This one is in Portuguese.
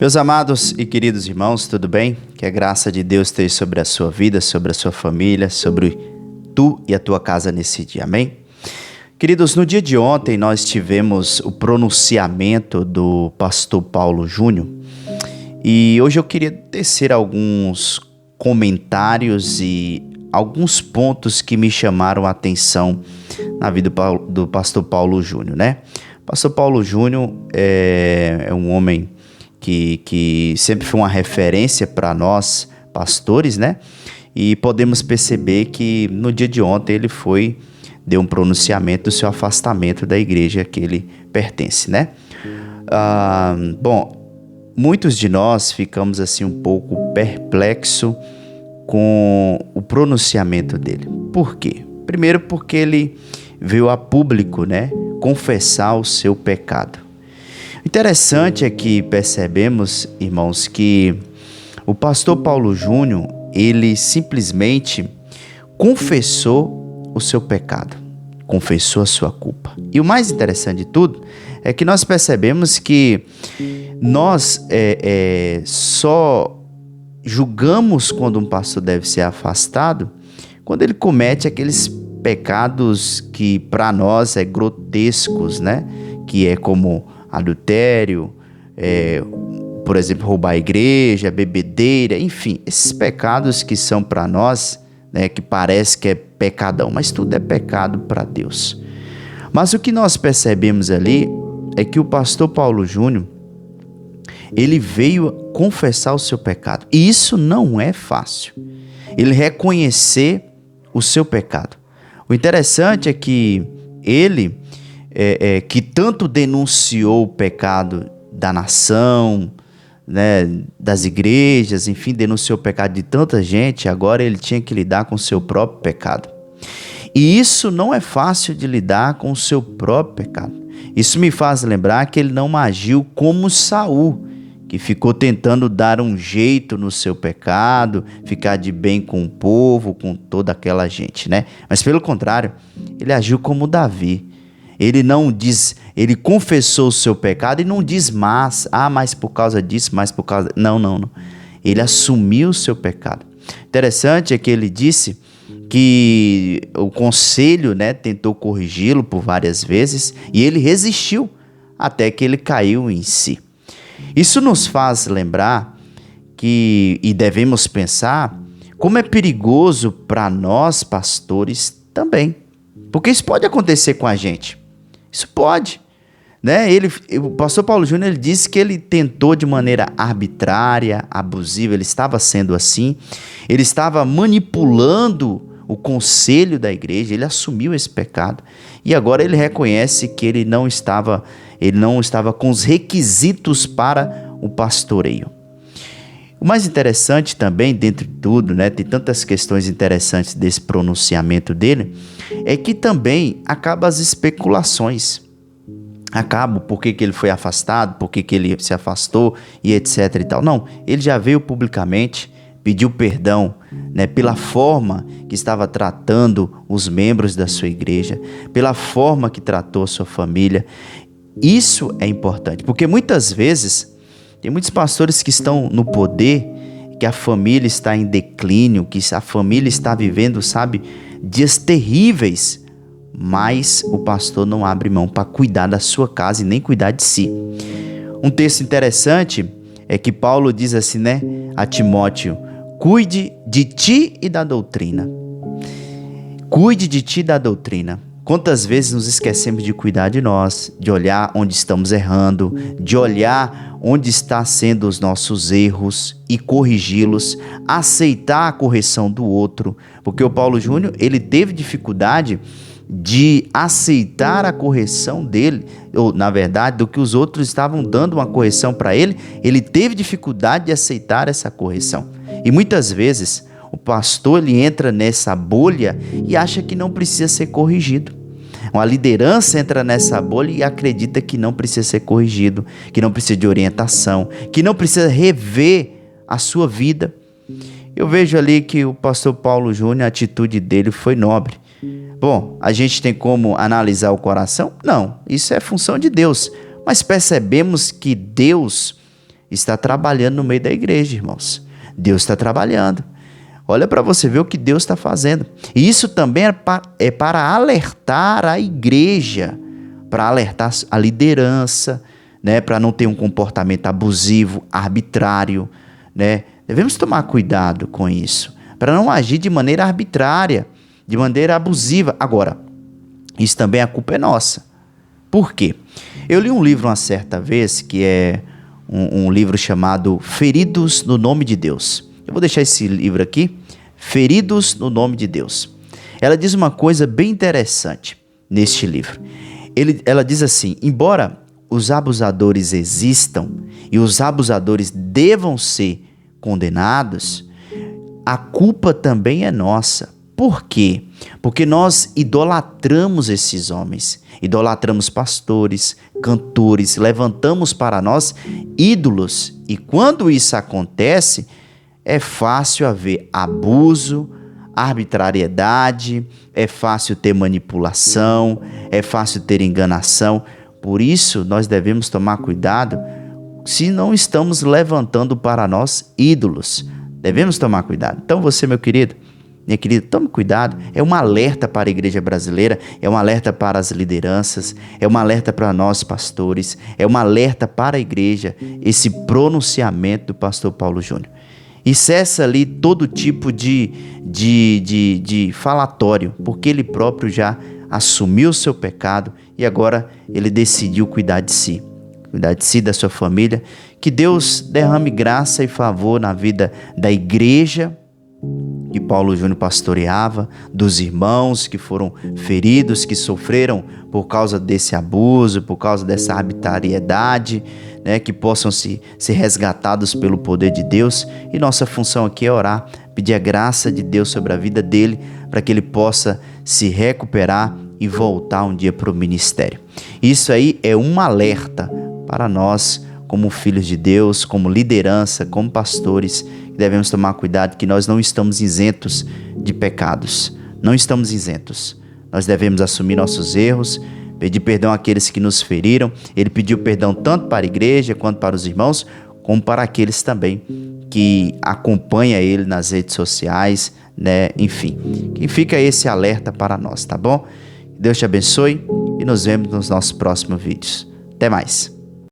Meus amados e queridos irmãos, tudo bem? Que a graça de Deus esteja sobre a sua vida, sobre a sua família, sobre tu e a tua casa nesse dia, amém? Queridos, no dia de ontem nós tivemos o pronunciamento do pastor Paulo Júnior e hoje eu queria tecer alguns comentários e alguns pontos que me chamaram a atenção na vida do pastor Paulo Júnior, né? O pastor Paulo Júnior é um homem que sempre foi uma referência para nós, pastores, né? E podemos perceber que no dia de ontem ele deu um pronunciamento do seu afastamento da igreja que ele pertence, né? Muitos de nós ficamos assim um pouco perplexos com o pronunciamento dele. Por quê? Primeiro porque ele veio a público, né, confessar o seu pecado. Interessante é que percebemos, irmãos, que o pastor Paulo Júnior, ele simplesmente confessou o seu pecado, confessou a sua culpa. E o mais interessante de tudo é que nós percebemos que nós só julgamos quando um pastor deve ser afastado quando ele comete aqueles pecados que para nós é grotescos, né? Que é como adultério, por exemplo, roubar a igreja, bebedeira, enfim, esses pecados que são para nós, né, que parece que é pecadão, mas tudo é pecado para Deus. Mas o que nós percebemos ali é que o pastor Paulo Júnior, ele veio confessar o seu pecado. E isso não é fácil. Ele reconhecer o seu pecado. O interessante é que ele, que tanto denunciou o pecado da nação, né, das igrejas, enfim, denunciou o pecado de tanta gente, agora ele tinha que lidar com o seu próprio pecado. E isso não é fácil de lidar com o seu próprio pecado. Isso me faz lembrar que ele não agiu como Saul, que ficou tentando dar um jeito no seu pecado, ficar de bem com o povo, com toda aquela gente, né? Mas pelo contrário, ele agiu como Davi. Ele confessou o seu pecado e não diz mas por causa disso, mas por causa... Não. Ele assumiu o seu pecado. Interessante é que ele disse que o conselho, né, tentou corrigi-lo por várias vezes e ele resistiu até que ele caiu em si. Isso nos faz lembrar e devemos pensar como é perigoso para nós pastores também. Porque isso pode acontecer com a gente. Isso pode. Né? O pastor Paulo Júnior ele disse que ele tentou de maneira arbitrária, abusiva, ele estava sendo assim, ele estava manipulando o conselho da igreja, ele assumiu esse pecado e agora ele reconhece que ele não estava com os requisitos para o pastoreio. O mais interessante também, dentro de tudo, né, tem tantas questões interessantes desse pronunciamento dele, é que também acabam as especulações. Acaba por que ele foi afastado, por que ele se afastou e etc e tal. Não, ele já veio publicamente, pediu perdão, né, pela forma que estava tratando os membros da sua igreja, pela forma que tratou a sua família. Isso é importante, porque muitas vezes tem muitos pastores que estão no poder, que a família está em declínio, que a família está vivendo, dias terríveis, mas o pastor não abre mão para cuidar da sua casa e nem cuidar de si. Um texto interessante é que Paulo diz assim, né, a Timóteo: cuide de ti e da doutrina. Cuide de ti e da doutrina. Quantas vezes nos esquecemos de cuidar de nós, de olhar onde estamos errando, de olhar onde estão sendo os nossos erros e corrigi-los, aceitar a correção do outro, porque o Paulo Júnior, ele teve dificuldade de aceitar a correção dele, ou na verdade, do que os outros estavam dando uma correção para ele, ele teve dificuldade de aceitar essa correção. E muitas vezes o pastor ele entra nessa bolha e acha que não precisa ser corrigido. Uma liderança entra nessa bolha e acredita que não precisa ser corrigido, que não precisa de orientação, que não precisa rever a sua vida. Eu vejo ali que o pastor Paulo Júnior, a atitude dele foi nobre. Bom, a gente tem como analisar o coração? Não, isso é função de Deus. Mas percebemos que Deus está trabalhando no meio da igreja, irmãos. Deus está trabalhando. Olha para você ver o que Deus está fazendo. E isso também é para alertar a igreja, para alertar a liderança, né? Para não ter um comportamento abusivo, arbitrário, né? Devemos tomar cuidado com isso, para não agir de maneira arbitrária, de maneira abusiva. Agora, isso também a culpa é nossa. Por quê? Eu li um livro uma certa vez, que é um livro chamado Feridos no Nome de Deus. Eu vou deixar esse livro aqui, Feridos no Nome de Deus. Ela diz uma coisa bem interessante neste livro. Ela diz assim: embora os abusadores existam e os abusadores devam ser condenados, a culpa também é nossa. Por quê? Porque nós idolatramos esses homens, idolatramos pastores, cantores, levantamos para nós ídolos. E quando isso acontece, é fácil haver abuso, arbitrariedade, é fácil ter manipulação, é fácil ter enganação. Por isso, nós devemos tomar cuidado se não estamos levantando para nós ídolos. Devemos tomar cuidado. Então você, meu querido, minha querida, tome cuidado. É um alerta para a igreja brasileira, é um alerta para as lideranças, é um alerta para nós pastores, é um alerta para a igreja, esse pronunciamento do pastor Paulo Júnior. E cessa ali todo tipo de falatório, porque ele próprio já assumiu o seu pecado e agora ele decidiu cuidar de si, da sua família. Que Deus derrame graça e favor na vida da igreja que Paulo Júnior pastoreava, dos irmãos que foram feridos, que sofreram por causa desse abuso, por causa dessa arbitrariedade, né, que possam ser resgatados pelo poder de Deus. E nossa função aqui é orar, pedir a graça de Deus sobre a vida dele, para que ele possa se recuperar e voltar um dia para o ministério. Isso aí é um alerta para nós, como filhos de Deus, como liderança, como pastores, que devemos tomar cuidado, que nós não estamos isentos de pecados. Não estamos isentos. Nós devemos assumir nossos erros, pedir perdão àqueles que nos feriram. Ele pediu perdão tanto para a igreja, quanto para os irmãos, como para aqueles também que acompanham ele nas redes sociais, né? Enfim, que fica esse alerta para nós, tá bom? Deus te abençoe e nos vemos nos nossos próximos vídeos. Até mais.